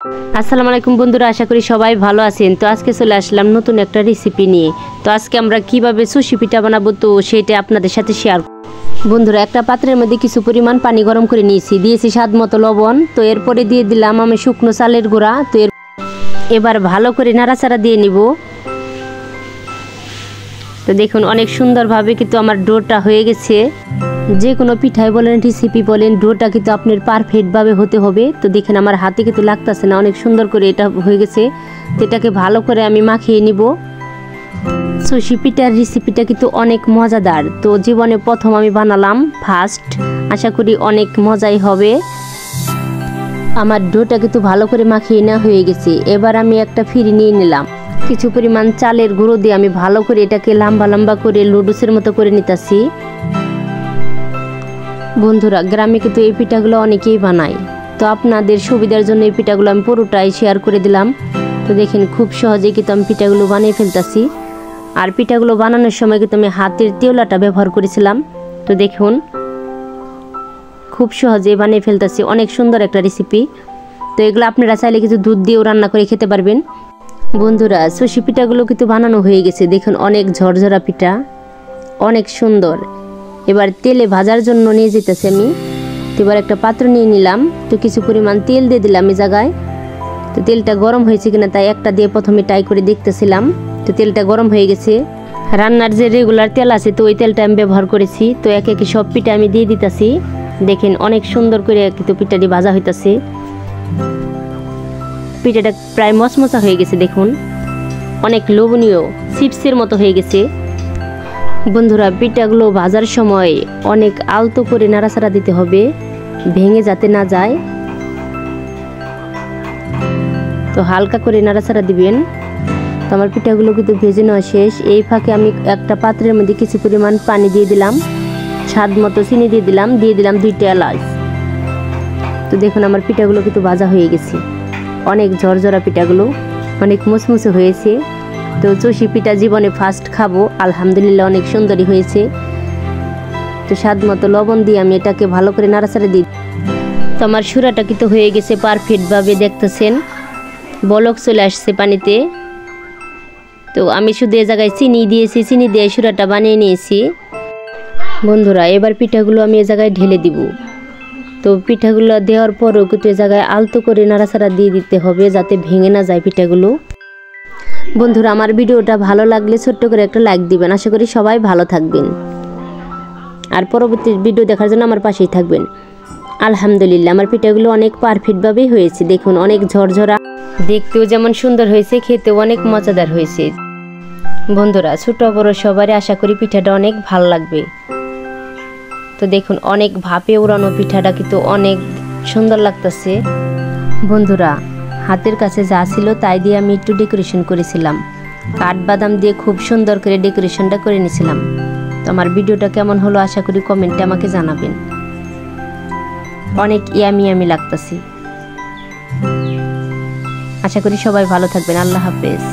আসসালামু আলাইকুম বন্ধুরা, আশা করি সবাই ভালো আছেন। তো আজকে চলে আসলাম নতুন একটা রেসিপি নিয়ে। তো আজকে আমরা কিভাবে সুশি পিঠা বানাবো তো সেটা আপনাদের সাথে শেয়ার করব। বন্ধুরা, একটা পাত্রের মধ্যে কিছু পরিমাণ পানি গরম করে নিয়েছি, দিয়েছি স্বাদ মতো লবণ। তো এরপরে দিয়ে দিলাম আমি শুকনো চালের গুঁড়া। তো এবার ভালো করে নাড়াচাড়া দিয়ে নিব। তো দেখুন অনেক সুন্দরভাবে কিন্তু আমার ডোটা হয়ে গেছে। যে কোনো পিঠাই বলেন রেসিপি বলেন, ডোটা কিন্তু আপনার পারফেক্টভাবে হতে হবে। তো দেখেন আমার হাতে কিন্তু লাগতেছে না, অনেক সুন্দর করে এটা হয়ে গেছে। তো এটাকে ভালো করে আমি মাখিয়ে নিব। সুশি পিঠার রেসিপিটা কিন্তু অনেক মজাদার। তো জীবনে প্রথম আমি বানালাম, ফার্স্ট। আশা করি অনেক মজাই হবে। আমার ডোটা কিন্তু ভালো করে মাখিয়ে নেওয়া হয়ে গেছে। এবার আমি একটা ফিরি নিয়ে নিলাম, কিছু পরিমাণ চালের গুঁড়ো দিয়ে আমি ভালো করে এটাকে লম্বা লম্বা করে লুডুসের মতো করে নিতেছি। বন্ধুরা, গ্রামে কিন্তু এই পিঠাগুলো অনেকেই বানায়। তো আপনাদের সুবিধার জন্য এই পিঠাগুলো আমি পুরোটাই শেয়ার করে দিলাম। তো দেখেন খুব সহজেই কিন্তু আমি পিঠাগুলো বানিয়ে ফেলতেছি। আর পিঠাগুলো বানানোর সময় কিন্তু আমি হাতের তেওলাটা ব্যবহার করেছিলাম। তো দেখুন খুব সহজেই বানিয়ে ফেলতেছি, অনেক সুন্দর একটা রেসিপি। তো এগুলো আপনারা চাইলে কিছু দুধ দিয়েও রান্না করে খেতে পারবেন। বন্ধুরা, সুশি পিঠাগুলো কিন্তু বানানো হয়ে গেছে। দেখুন অনেক ঝরঝরা পিঠা, অনেক সুন্দর। এবার তেলে ভাজার জন্য নিয়ে যেতেছি আমি। তো এবার একটা পাত্র নিয়ে নিলাম, তো কিছু পরিমাণ তেল দিয়ে দিলাম এই জায়গায়। তো তেলটা গরম হয়েছে কিনা তাই একটা দিয়ে প্রথমে ট্রাই করে দেখতেছিলাম। তো তেলটা গরম হয়ে গেছে। রান্নার যে রেগুলার তেল আছে তো ওই তেলটা আমি ব্যবহার করেছি। তো একে একে সব পিঠা আমি দিয়ে দিতেছি। দেখেন অনেক সুন্দর করে কিন্তু পিঠাটি ভাজা হইতেছে। পিঠাটা প্রায় মচমচা হয়ে গেছে, দেখুন অনেক লোভনীয়, চিপসের মতো হয়ে গেছে। বন্ধুরা, পিঠাগুলো ভাজার সময় অনেক আলতো করে নাড়াচাড়া দিতে হবে, ভেঙে যাতে না যায়। তো হালকা করে নাড়াচাড়া দিবেন। তো আমার পিঠাগুলো কিন্তু ভেজে নেওয়া শেষ। এই ফাঁকে আমি একটা পাত্রের মধ্যে কিছু পরিমাণ পানি দিয়ে দিলাম, স্বাদ মতো চিনি দিয়ে দিলাম 2টা এলাচ। তো দেখুন আমার পিঠাগুলো কিন্তু ভাজা হয়ে গেছে। অনেক ঝরঝরা পিঠাগুলো, অনেক মুচমুচে হয়েছে। তো সুশি পিঠা জীবনে ফার্স্ট খাবো, আলহামদুলিল্লাহ অনেক সুন্দরই হয়েছে। তো স্বাদ মতো লবণ দিয়ে আমি এটাকে ভালো করে নাড়াচাড়া দিই। তো আমার সুরাটা কিন্তু হয়ে গেছে পারফেক্টভাবে, দেখতেছেন বলক চলে আসছে পানিতে। তো আমি শুধু এ জায়গায় চিনি দিয়েছি, চিনি দিয়ে সুরাটা বানিয়ে নিয়েছি। বন্ধুরা, এবার পিঠাগুলো আমি এ জায়গায় ঢেলে দিব। তো পিঠাগুলো দেওয়ার পরও কিন্তু এ জায়গায় আলতো করে নাড়াচাড়া দিয়ে দিতে হবে যাতে ভেঙে না যায় পিঠাগুলো। বন্ধুরা, আমার ভিডিওটা ভালো লাগলে ছোট্ট করে একটা লাইক দিবেন। আশা করি সবাই ভালো থাকবেন আর পরবর্তী ভিডিও দেখার জন্য আমার পাশেই থাকবেন। আলহামদুলিল্লাহ আমার পিঠাগুলো অনেক পারফেক্টভাবেই হয়েছে। দেখুন অনেক ঝরঝরা, দেখতেও যেমন সুন্দর হয়েছে, খেতেও অনেক মজাদার হয়েছে। বন্ধুরা, ছোট বড় সবারই আশা করি পিঠাটা অনেক ভালো লাগবে। তো দেখুন অনেক ভাপে উড়ানো পিঠাটা কিন্তু অনেক সুন্দর লাগতেছে। বন্ধুরা, হাতের কাছে যা ছিল তাই দিয়ে আমি একটু ডেকোরেশন করেছিলাম, কাঠবাদাম দিয়ে খুব সুন্দর করে ডেকোরেশনটা করে নিয়েছিলাম। তো আমার ভিডিওটা কেমন হলো আশা করি কমেন্টে আমাকে জানাবেন। অনেক ইয়ামি লাগতেছে। আশা করি সবাই ভালো থাকবেন। আল্লাহ হাফেজ।